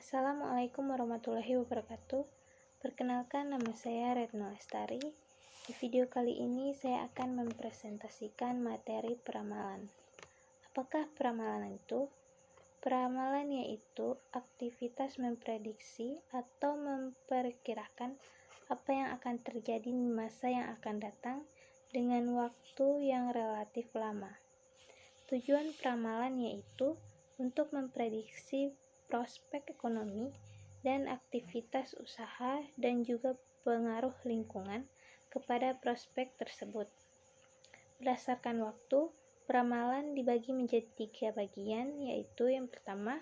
Assalamualaikum warahmatullahi wabarakatuh. Perkenalkan, nama saya Retno Lestari. Di video kali ini saya akan mempresentasikan materi peramalan. Apakah peramalan itu? Peramalan yaitu aktivitas memprediksi atau memperkirakan apa yang akan terjadi di masa yang akan datang dengan waktu yang relatif lama. Tujuan peramalan yaitu untuk memprediksi prospek ekonomi dan aktivitas usaha dan juga pengaruh lingkungan kepada prospek tersebut. Berdasarkan waktu, peramalan dibagi menjadi 3 bagian, yaitu yang pertama,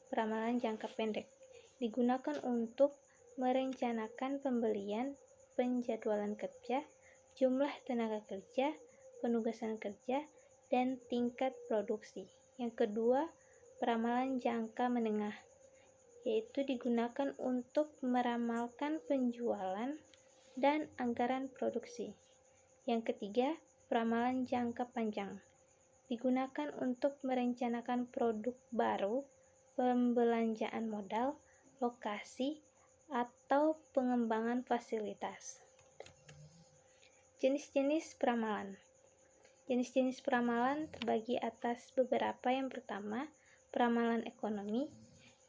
peramalan jangka pendek. Digunakan untuk merencanakan pembelian, penjadwalan kerja, jumlah tenaga kerja, penugasan kerja, dan tingkat produksi. Yang kedua, peramalan jangka menengah, yaitu digunakan untuk meramalkan penjualan dan anggaran produksi. Yang ketiga, peramalan jangka panjang, digunakan untuk merencanakan produk baru, pembelanjaan modal, lokasi, atau pengembangan fasilitas. Jenis-jenis peramalan. Jenis-jenis peramalan terbagi atas beberapa. Yang pertama, peramalan ekonomi,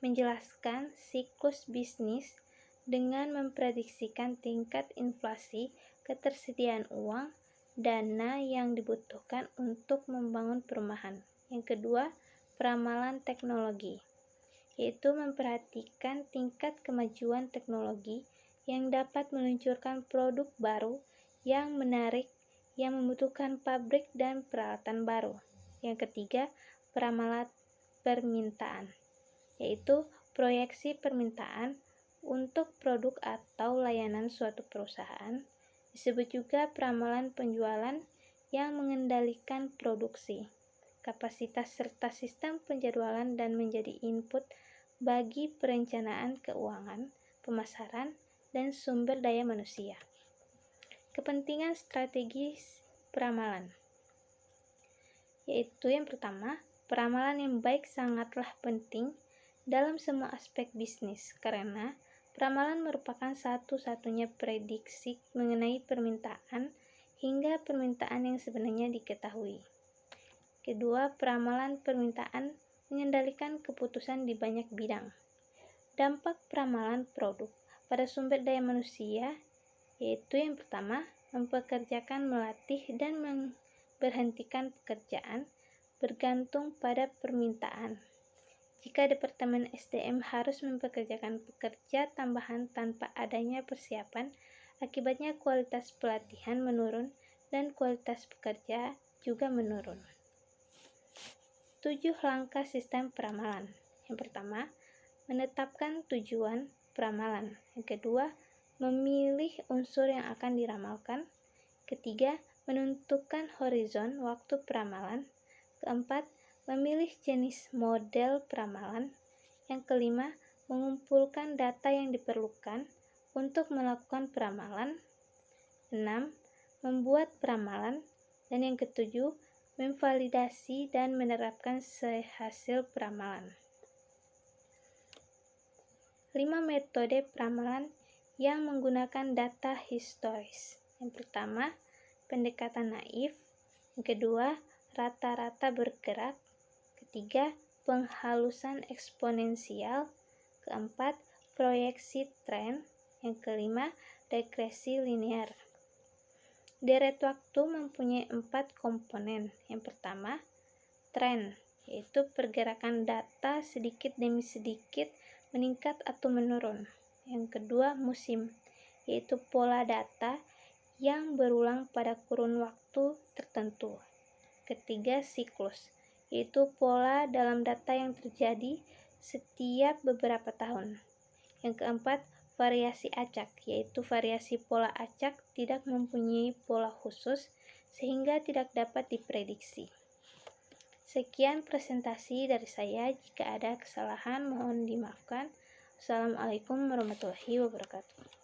menjelaskan siklus bisnis dengan memprediksikan tingkat inflasi, ketersediaan uang, dana yang dibutuhkan untuk membangun perumahan. Yang kedua, peramalan teknologi, yaitu memperhatikan tingkat kemajuan teknologi yang dapat meluncurkan produk baru yang menarik yang membutuhkan pabrik dan peralatan baru. Yang ketiga, peramalan permintaan, yaitu proyeksi permintaan untuk produk atau layanan suatu perusahaan. Disebut juga peramalan penjualan yang mengendalikan produksi, kapasitas serta sistem penjadwalan dan menjadi input bagi perencanaan keuangan, pemasaran, dan sumber daya manusia. Kepentingan strategis peramalan, yaitu yang pertama, peramalan yang baik sangatlah penting dalam semua aspek bisnis, karena peramalan merupakan satu-satunya prediksi mengenai permintaan hingga permintaan yang sebenarnya diketahui. Kedua, peramalan permintaan mengendalikan keputusan di banyak bidang. Dampak peramalan produk pada sumber daya manusia, yaitu yang pertama, mempekerjakan, melatih, dan memberhentikan pekerjaan bergantung pada permintaan. Jika Departemen SDM harus mempekerjakan pekerja tambahan tanpa adanya persiapan, akibatnya kualitas pelatihan menurun dan kualitas pekerja juga menurun. 7 langkah sistem peramalan. Yang pertama, menetapkan tujuan peramalan. Yang kedua, memilih unsur yang akan diramalkan. Ketiga, menentukan horizon waktu peramalan. Keempat, memilih jenis model peramalan. Yang kelima, mengumpulkan data yang diperlukan untuk melakukan peramalan. 6. Membuat peramalan. Dan yang ketujuh, memvalidasi dan menerapkan hasil peramalan. 5 metode peramalan yang menggunakan data historis. Yang pertama, pendekatan naif. Yang kedua, rata-rata bergerak. Ketiga, penghalusan eksponensial. Keempat, proyeksi tren. Yang kelima, regresi linear. Deret waktu mempunyai 4 komponen. Yang pertama, tren, yaitu pergerakan data sedikit demi sedikit meningkat atau menurun. Yang kedua, musim, yaitu pola data yang berulang pada kurun waktu tertentu. Ketiga, siklus, yaitu pola dalam data yang terjadi setiap beberapa tahun. Yang keempat, variasi acak, yaitu variasi pola acak tidak mempunyai pola khusus sehingga tidak dapat diprediksi. Sekian presentasi dari saya. Jika ada kesalahan mohon dimaafkan. Assalamualaikum warahmatullahi wabarakatuh.